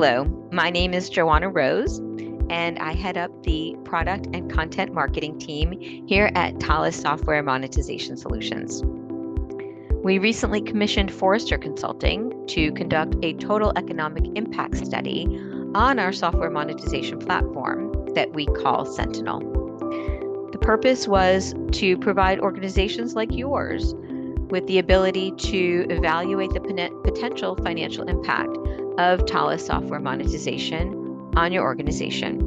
Hello, my name is Joanna Rose, and I head up the product and content marketing team here at Thales Software Monetization Solutions. We recently commissioned Forrester Consulting to conduct a total economic impact study on our software monetization platform that we call Sentinel. The purpose was to provide organizations like yours with the ability to evaluate the potential financial impact of Thales software monetization on your organization.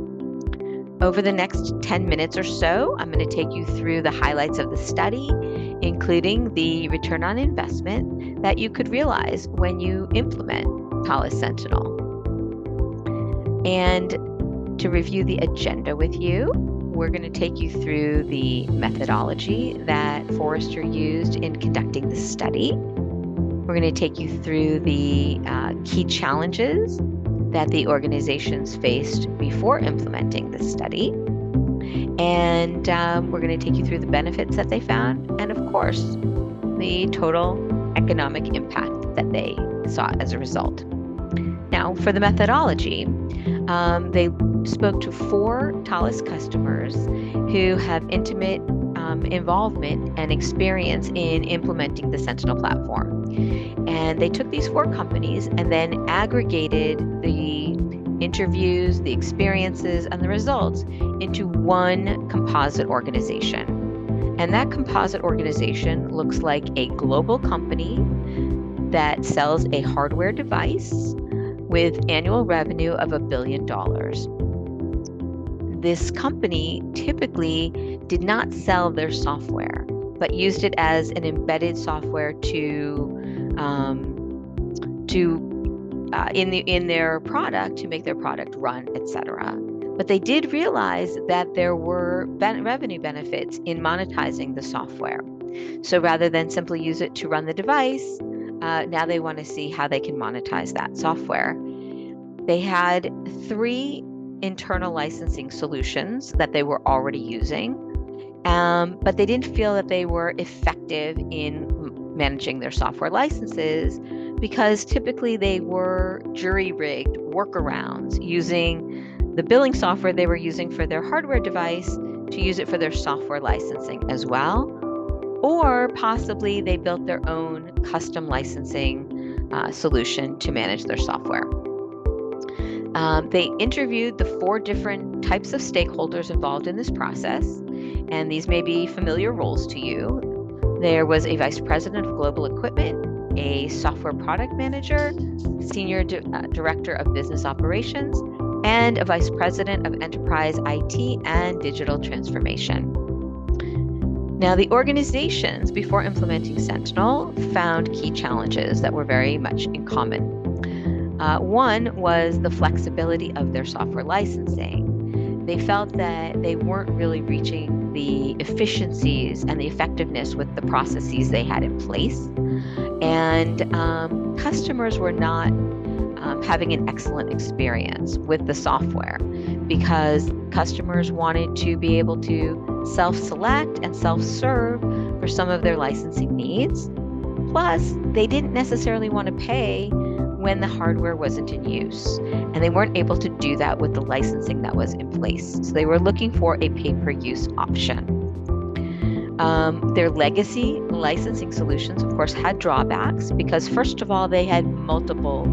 Over the next 10 minutes or so, I'm going to take you through the highlights of the study, including the return on investment that you could realize when you implement Thales Sentinel. And to review the agenda with you, we're going to take you through the methodology that Forrester used in conducting the study. We're going to take you through the key challenges that the organizations faced before implementing the study. And we're going to take you through the benefits that they found, and of course, the total economic impact that they saw as a result. Now, for the methodology, they spoke to 4 Thales customers who have intimate involvement and experience in implementing the Sentinel platform. And they took these 4 companies and then aggregated the interviews, the experiences, and the results into one composite organization. And that composite organization looks like a global company that sells a hardware device with annual revenue of $1 billion. This company typically did not sell their software, but used it as an embedded software in their product to make their product run, etc. But they did realize that there were revenue benefits in monetizing the software. So rather than simply use it to run the device, now they want to see how they can monetize that software. They had 3 internal licensing solutions that they were already using, but they didn't feel that they were effective in managing their software licenses because typically they were jury-rigged workarounds using the billing software they were using for their hardware device to use it for their software licensing as well. Or possibly they built their own custom licensing solution to manage their software. They interviewed the 4 different types of stakeholders involved in this process, and these may be familiar roles to you. There was a vice president of global equipment, a software product manager, senior director of business operations, and a vice president of enterprise IT and digital transformation. Now, the organizations, before implementing Sentinel, found key challenges that were very much in common. One was the flexibility of their software licensing. They felt that they weren't really reaching the efficiencies and the effectiveness with the processes they had in place. And customers were not having an excellent experience with the software because customers wanted to be able to self-select and self-serve for some of their licensing needs. Plus, they didn't necessarily want to pay when the hardware wasn't in use, and they weren't able to do that with the licensing that was in place. So they were looking for a pay-per-use option. Their legacy licensing solutions, of course, had drawbacks because, first of all, they had multiple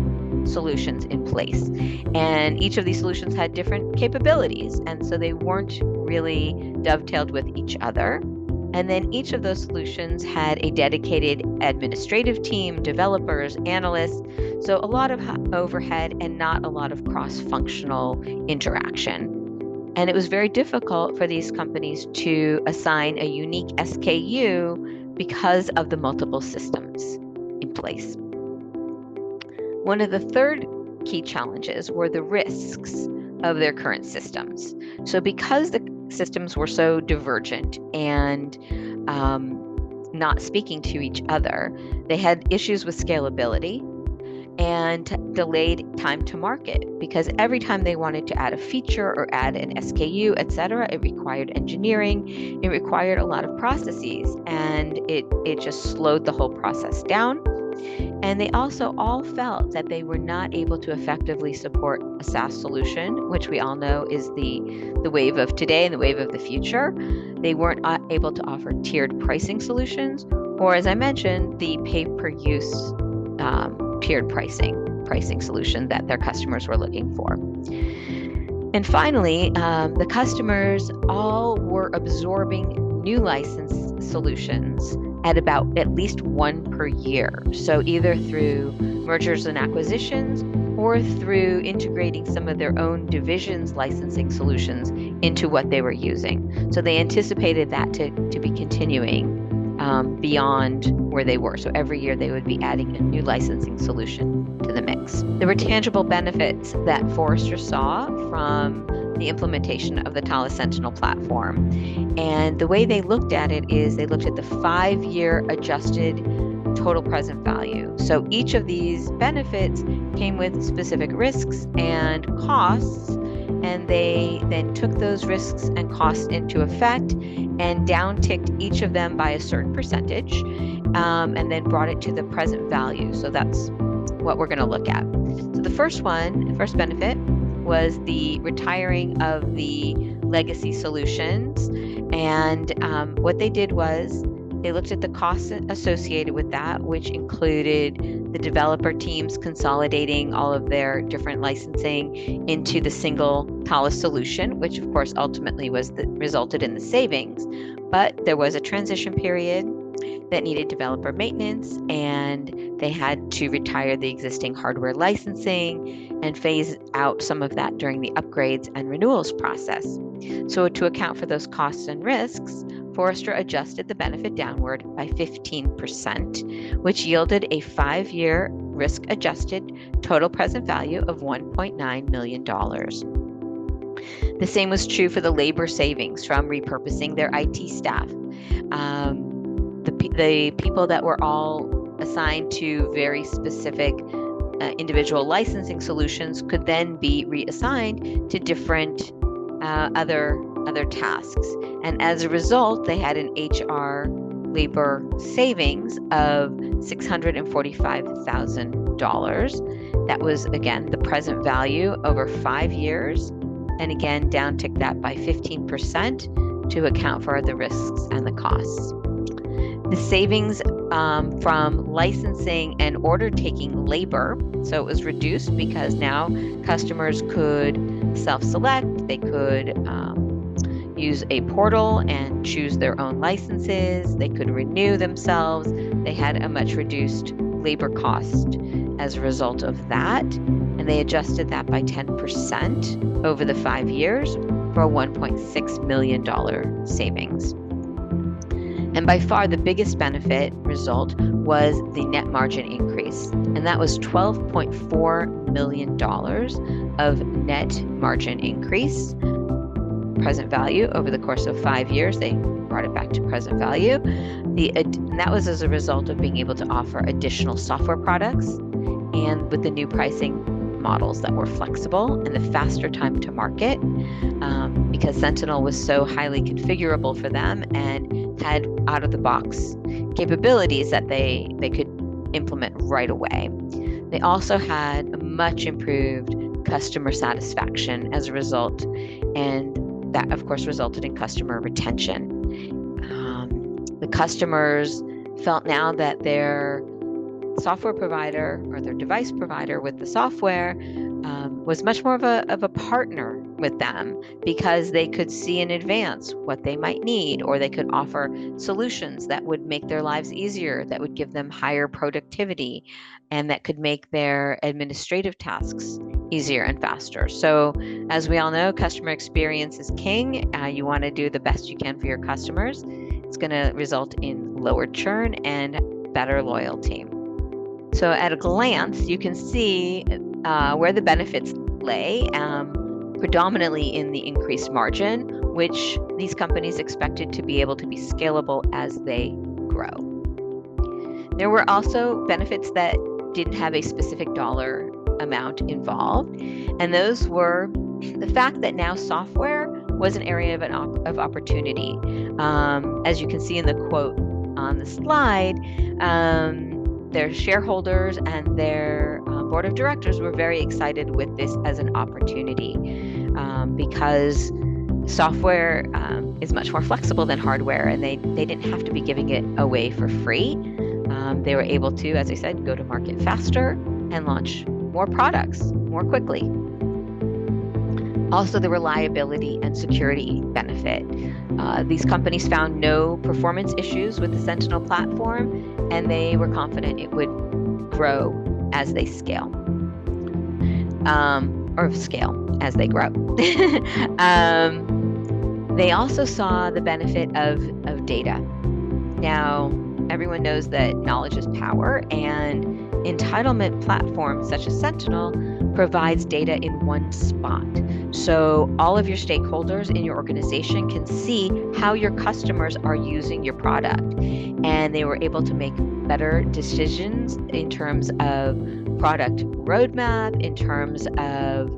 solutions in place, and each of these solutions had different capabilities, and so they weren't really dovetailed with each other. And then each of those solutions had a dedicated administrative team, developers, analysts, so a lot of overhead and not a lot of cross-functional interaction. And it was very difficult for these companies to assign a unique SKU because of the multiple systems in place. One of the third key challenges were the risks of their current systems. So because the systems were so divergent and not speaking to each other, they had issues with scalability and delayed time to market because every time they wanted to add a feature or add an SKU, etc., it required engineering, it required a lot of processes, and it just slowed the whole process down. And they also all felt that they were not able to effectively support a SaaS solution, which we all know is the wave of today and the wave of the future. They weren't able to offer tiered pricing solutions, or as I mentioned, the pay-per-use tiered pricing solution that their customers were looking for. And finally, the customers all were absorbing new license solutions at least one per year. So either through mergers and acquisitions or through integrating some of their own divisions' licensing solutions into what they were using. So they anticipated that to be continuing beyond where they were. So every year they would be adding a new licensing solution to the mix. There were tangible benefits that Forrester saw from the implementation of the Thales Sentinel platform. And the way they looked at it is they looked at the 5-year adjusted total present value. So each of these benefits came with specific risks and costs, and they then took those risks and costs into effect and downticked each of them by a certain percentage, and then brought it to the present value. So that's what we're going to look at. So the first benefit was the retiring of the legacy solutions. And what they did was they looked at the costs associated with that, which included the developer teams consolidating all of their different licensing into the single Thales solution, which of course ultimately resulted in the savings. But there was a transition period that needed developer maintenance, and they had to retire the existing hardware licensing and phase out some of that during the upgrades and renewals process. So to account for those costs and risks, Forrester adjusted the benefit downward by 15%, which yielded a 5-year risk-adjusted total present value of $1.9 million. The same was true for the labor savings from repurposing their IT staff. The people that were all assigned to very specific individual licensing solutions could then be reassigned to different other tasks. And as a result, they had an HR labor savings of $645,000. That was, again, the present value over 5 years. And again, downtick that by 15% to account for the risks and the costs. The savings from licensing and order taking labor, so it was reduced because now customers could self-select, they could use a portal and choose their own licenses, they could renew themselves, they had a much reduced labor cost as a result of that, and they adjusted that by 10% over the 5 years for a $1.6 million savings. And by far the biggest benefit result was the net margin increase. And that was $12.4 million of net margin increase, present value over the course of 5 years. They brought it back to present value. And that was as a result of being able to offer additional software products and with the new pricing models that were flexible and the faster time to market, because Sentinel was so highly configurable for them and had out-of-the-box capabilities that they could implement right away. They also had a much improved customer satisfaction as a result, and that, of course, resulted in customer retention. The customers felt now that their software provider or their device provider with the software was much more of a partner with them, because they could see in advance what they might need, or they could offer solutions that would make their lives easier, that would give them higher productivity, and that could make their administrative tasks easier and faster. So as we all know, customer experience is king. You want to do the best you can for your customers. It's going to result in lower churn and better loyalty. So at a glance, you can see where the benefits lay, predominantly in the increased margin, which these companies expected to be able to be scalable as they grow. There were also benefits that didn't have a specific dollar amount involved, and those were the fact that now software was an area of opportunity. As you can see in the quote on the slide, their shareholders and their board of directors were very excited with this as an opportunity because software is much more flexible than hardware, and they didn't have to be giving it away for free. They were able to, as I said, go to market faster and launch more products more quickly. Also, the reliability and security benefit. These companies found no performance issues with the Sentinel platform, and they were confident it would grow as they scale, or scale as they grow. They also saw the benefit of data. Now, everyone knows that knowledge is power, and entitlement platforms such as Sentinel provides data in one spot. So all of your stakeholders in your organization can see how your customers are using your product. And they were able to make better decisions in terms of product roadmap, in terms of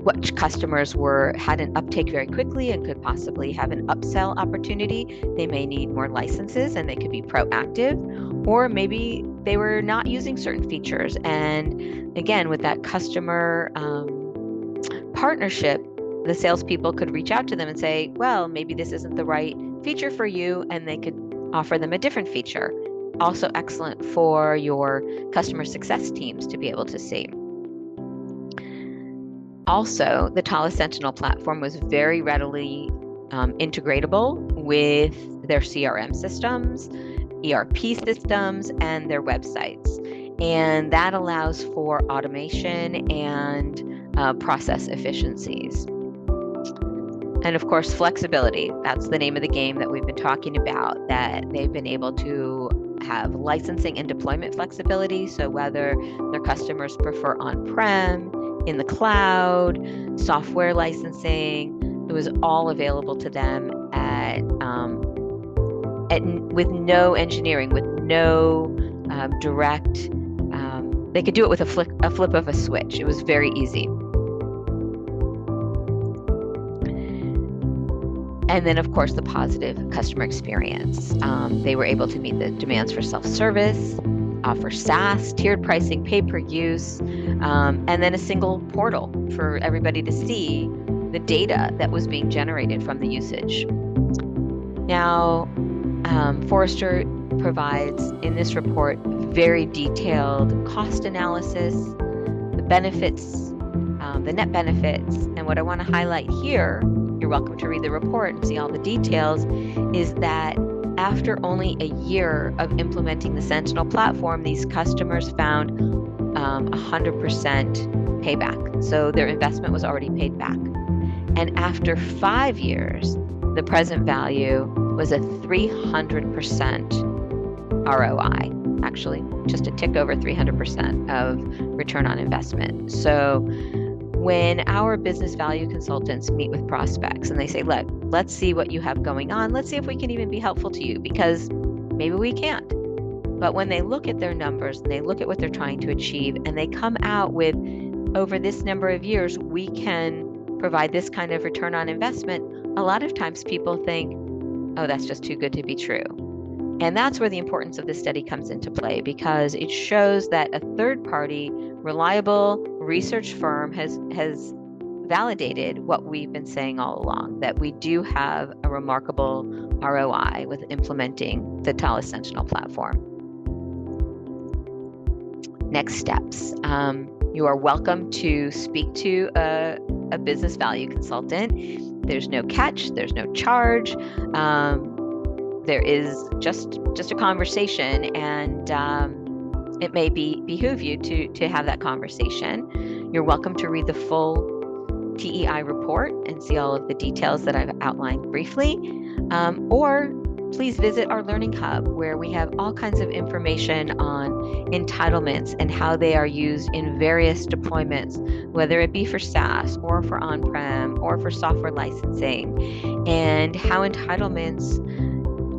what customers had an uptake very quickly and could possibly have an upsell opportunity. They may need more licenses and they could be proactive, or maybe they were not using certain features. And again, with that customer partnership, the salespeople could reach out to them and say, well, maybe this isn't the right feature for you, and they could offer them a different feature. Also excellent for your customer success teams to be able to see. Also, the Thales Sentinel platform was very readily integratable with their CRM systems, ERP systems, and their websites. And that allows for automation and process efficiencies. And of course, flexibility. That's the name of the game that we've been talking about, that they've been able to have licensing and deployment flexibility. So whether their customers prefer on-prem, in the cloud, software licensing, it was all available to them with no engineering, with no direct. They could do it with a flip of a switch. It was very easy. And then, of course, the positive customer experience. They were able to meet the demands for self-service, offer SaaS, tiered pricing, pay-per-use, and then a single portal for everybody to see the data that was being generated from the usage. Now, Forrester provides in this report very detailed cost analysis, the benefits, the net benefits, and what I want to highlight here, you're welcome to read the report and see all the details, is that after only a year of implementing the Sentinel platform, these customers found 100% payback. So their investment was already paid back. And after 5 years, the present value was a 300% ROI, actually, just a tick over 300% of return on investment. So when our business value consultants meet with prospects and they say, look, let's see what you have going on. Let's see if we can even be helpful to you, because maybe we can't. But when they look at their numbers and they look at what they're trying to achieve, and they come out with, over this number of years, we can provide this kind of return on investment, a lot of times people think, oh, that's just too good to be true. And that's where the importance of this study comes into play, because it shows that a third-party, reliable research firm has validated what we've been saying all along, that we do have a remarkable ROI with implementing the Thales Sentinel platform. Next steps. You are welcome to speak to a business value consultant. There's no catch, there's no charge. There is just a conversation, and it may behoove you to have that conversation. You're welcome to read the full TEI report and see all of the details that I've outlined briefly, or please visit our Learning Hub, where we have all kinds of information on entitlements and how they are used in various deployments, whether it be for SaaS or for on-prem or for software licensing, and how entitlements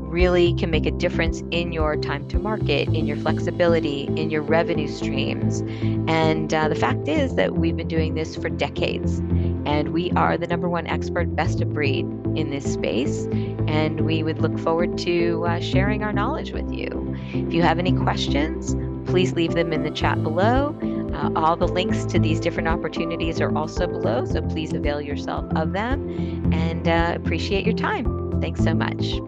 really can make a difference in your time to market, in your flexibility, in your revenue streams. And the fact is that we've been doing this for decades, and we are the #1 expert, best of breed in this space. and we would look forward to sharing our knowledge with you. If you have any questions, please leave them in the chat below. All the links to these different opportunities are also below, so please avail yourself of them, and appreciate your time. Thanks so much.